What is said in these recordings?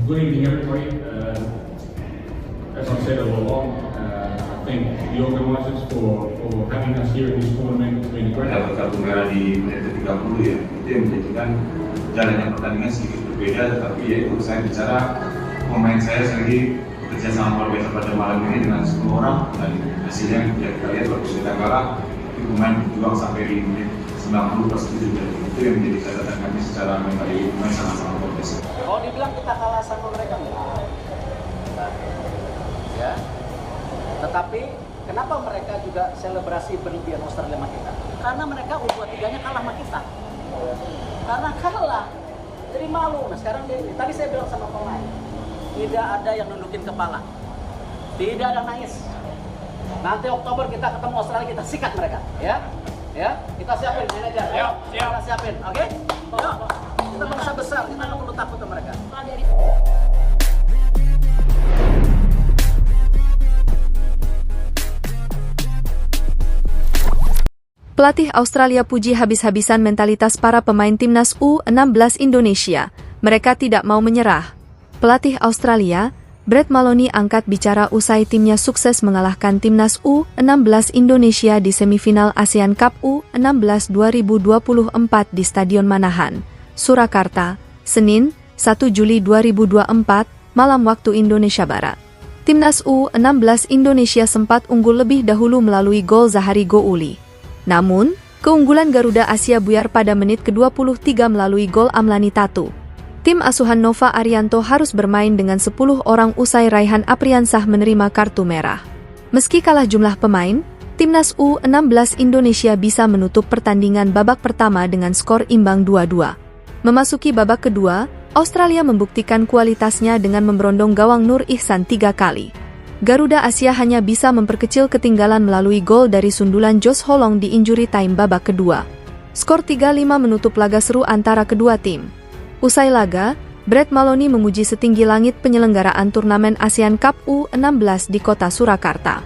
Good evening, everybody. As I've said all along, I think the organisers for having us here in this tournament has been great. Dapat kartu merah di menit ke-30 ya, itu yang menjadikan jalannya pertandingan sedikit berbeda. Tetapi ya itu saya bicara pemain saya sendiri bekerja sama luar biasa pada malam ini dengan semua orang, dan hasilnya ya kita lihat waktu kita kalah itu pemain berjuang sampai di menit 90+7, dan itu yang menjadi catatan kami secara mental. Pemain sama-sama profesional. Kalau dibilang kita kalah sama mereka enggak, ya. Tetapi kenapa mereka juga selebrasi berlebihan Australia sama kita? Karena mereka U23-nya kalah sama kita. Karena kalah, jadi malu. Nah sekarang tadi saya bilang sama pemain, tidak ada yang nundukin kepala, tidak ada nangis. Nanti Oktober kita ketemu Australia, kita sikat mereka, ya. Ya, kita siapin manajer. Siap. Kita siapin, oke? Yuk. Kita bangsa besar, kita nggak perlu takut sama mereka. Pelatih Australia puji habis-habisan mentalitas para pemain timnas U16 Indonesia. Mereka tidak mau menyerah. Pelatih Australia, Brett Maloney, angkat bicara usai timnya sukses mengalahkan timnas U16 Indonesia di semifinal ASEAN Cup U16 2024 di Stadion Manahan, Surakarta, Senin, 1 Juli 2024, malam waktu Indonesia Barat. Timnas U16 Indonesia sempat unggul lebih dahulu melalui gol Zahari Gouli. Namun, keunggulan Garuda Asia buyar pada menit ke-23 melalui gol Amlani Tatu. Tim asuhan Nova Arianto harus bermain dengan 10 orang usai Raihan Apriansah menerima kartu merah. Meski kalah jumlah pemain, timnas U16 Indonesia bisa menutup pertandingan babak pertama dengan skor imbang 2-2. Memasuki babak kedua, Australia membuktikan kualitasnya dengan memberondong gawang Nur Ihsan 3 kali. Garuda Asia hanya bisa memperkecil ketinggalan melalui gol dari sundulan Jos Holong di injury time babak kedua. Skor 3-5 menutup laga seru antara kedua tim. Usai laga, Brett Maloney memuji setinggi langit penyelenggaraan turnamen ASEAN Cup U16 di kota Surakarta.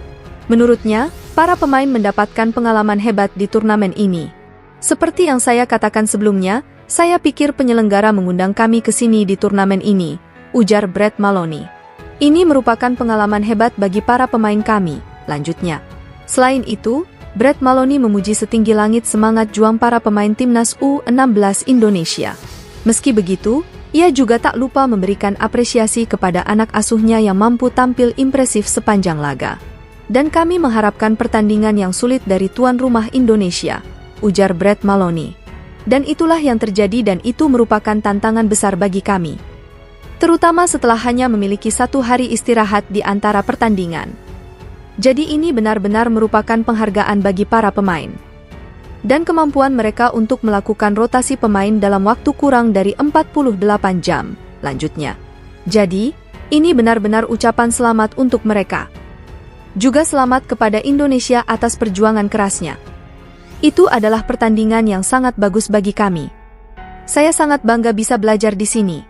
Menurutnya, para pemain mendapatkan pengalaman hebat di turnamen ini. Seperti yang saya katakan sebelumnya, saya pikir penyelenggara mengundang kami ke sini di turnamen ini, ujar Brett Maloney. Ini merupakan pengalaman hebat bagi para pemain kami, lanjutnya. Selain itu, Brett Maloney memuji setinggi langit semangat juang para pemain timnas U16 Indonesia. Meski begitu, ia juga tak lupa memberikan apresiasi kepada anak asuhnya yang mampu tampil impresif sepanjang laga. Dan kami mengharapkan pertandingan yang sulit dari tuan rumah Indonesia, ujar Brett Maloney. Dan itulah yang terjadi, dan itu merupakan tantangan besar bagi kami. Terutama setelah hanya memiliki 1 hari istirahat di antara pertandingan. Jadi ini benar-benar merupakan penghargaan bagi para pemain. Dan kemampuan mereka untuk melakukan rotasi pemain dalam waktu kurang dari 48 jam, lanjutnya. Jadi, ini benar-benar ucapan selamat untuk mereka. Juga selamat kepada Indonesia atas perjuangan kerasnya. Itu adalah pertandingan yang sangat bagus bagi kami. Saya sangat bangga bisa belajar di sini.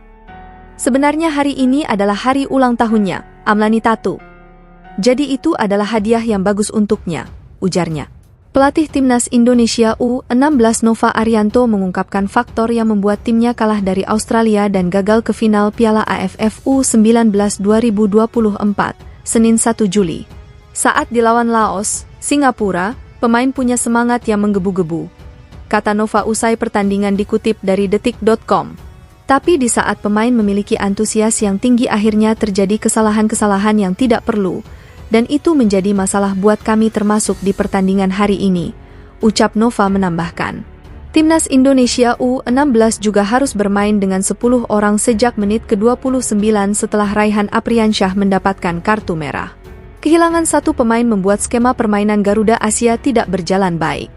Sebenarnya hari ini adalah hari ulang tahunnya, Amlani Tatu. Jadi itu adalah hadiah yang bagus untuknya, ujarnya. Pelatih timnas Indonesia U16 Nova Arianto mengungkapkan faktor yang membuat timnya kalah dari Australia dan gagal ke final Piala AFF U19 2024, Senin 1 Juli. Saat dilawan Laos, Singapura, pemain punya semangat yang menggebu-gebu, kata Nova usai pertandingan dikutip dari detik.com. Tapi di saat pemain memiliki antusias yang tinggi akhirnya terjadi kesalahan-kesalahan yang tidak perlu. Dan itu menjadi masalah buat kami termasuk di pertandingan hari ini, ucap Nova menambahkan. Timnas Indonesia U16 juga harus bermain dengan 10 orang sejak menit ke-29 setelah Raihan Apriansyah mendapatkan kartu merah. Kehilangan 1 pemain membuat skema permainan Garuda Asia tidak berjalan baik.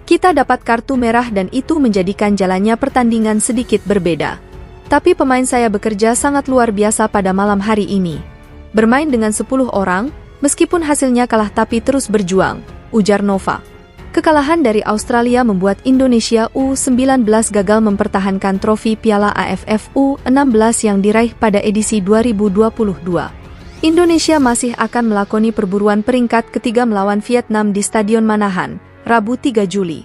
Kita dapat kartu merah dan itu menjadikan jalannya pertandingan sedikit berbeda. Tapi pemain saya bekerja sangat luar biasa pada malam hari ini. Bermain dengan 10 orang, meskipun hasilnya kalah tapi terus berjuang, ujar Nova. Kekalahan dari Australia membuat Indonesia U19 gagal mempertahankan trofi Piala AFF U16 yang diraih pada edisi 2022. Indonesia masih akan melakoni perburuan peringkat ketiga melawan Vietnam di Stadion Manahan, Rabu 3 Juli.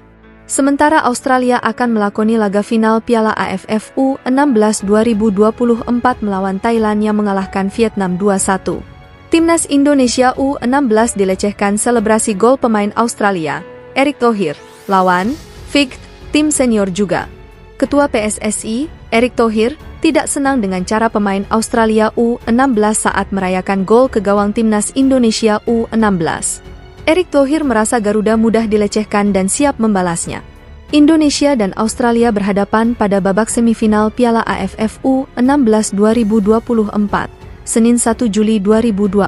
Sementara Australia akan melakoni laga final Piala AFF U16 2024 melawan Thailand yang mengalahkan Vietnam 2-1. Timnas Indonesia U16 dilecehkan selebrasi gol pemain Australia, Erick Thohir, lawan Vict, tim senior juga. Ketua PSSI, Erick Thohir, tidak senang dengan cara pemain Australia U16 saat merayakan gol ke gawang Timnas Indonesia U16. Erick Thohir merasa Garuda mudah dilecehkan dan siap membalasnya. Indonesia dan Australia berhadapan pada babak semifinal Piala AFF U16 2024, Senin 1 Juli 2024.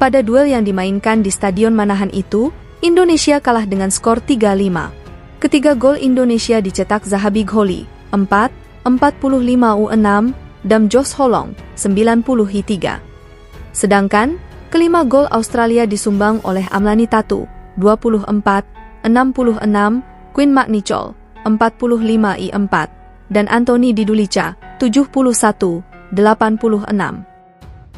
Pada duel yang dimainkan di Stadion Manahan itu, Indonesia kalah dengan skor 3-5. Ketiga gol Indonesia dicetak Zahabi Gholi, 4, 45 U6, dan Jos Holong, 90 Sedangkan, kelima gol Australia disumbang oleh Amlani Tatu, 24, 66, Quinn McNichol, 45 I4, dan Anthony Didulica, 71, 86.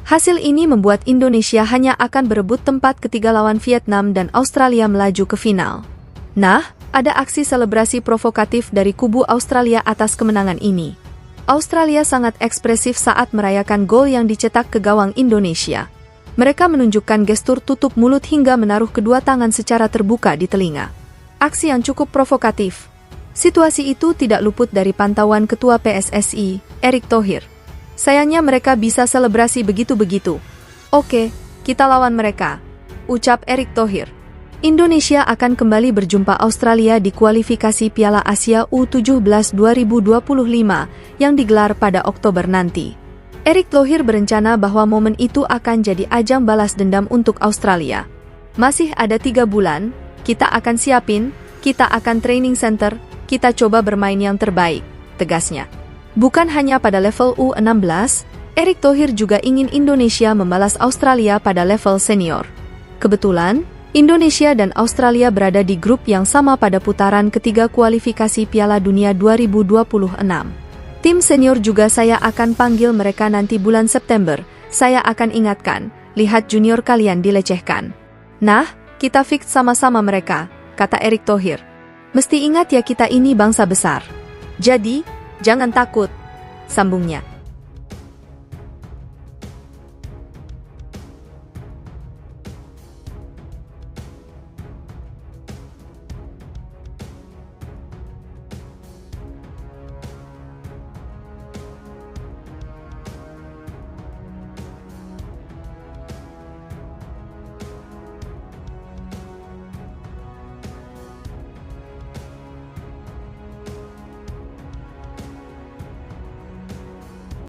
Hasil ini membuat Indonesia hanya akan berebut tempat ketiga lawan Vietnam dan Australia melaju ke final. Nah, ada aksi selebrasi provokatif dari kubu Australia atas kemenangan ini. Australia sangat ekspresif saat merayakan gol yang dicetak ke gawang Indonesia. Mereka menunjukkan gestur tutup mulut hingga menaruh kedua tangan secara terbuka di telinga. Aksi yang cukup provokatif. Situasi itu tidak luput dari pantauan Ketua PSSI, Erick Thohir. Sayangnya mereka bisa selebrasi begitu-begitu. Oke, kita lawan mereka, ucap Erick Thohir. Indonesia akan kembali berjumpa Australia di kualifikasi Piala Asia U17 2025 yang digelar pada Oktober nanti. Erick Thohir berencana bahwa momen itu akan jadi ajang balas dendam untuk Australia. Masih ada 3 bulan, kita akan siapin, kita akan training center, kita coba bermain yang terbaik, tegasnya. Bukan hanya pada level U16, Erick Thohir juga ingin Indonesia membalas Australia pada level senior. Kebetulan, Indonesia dan Australia berada di grup yang sama pada putaran ketiga kualifikasi Piala Dunia 2026. Tim senior juga saya akan panggil mereka nanti bulan September. Saya akan ingatkan, lihat junior kalian dilecehkan. Nah, kita fix sama-sama mereka, kata Erick Thohir. Mesti ingat ya kita ini bangsa besar. Jadi, jangan takut, sambungnya.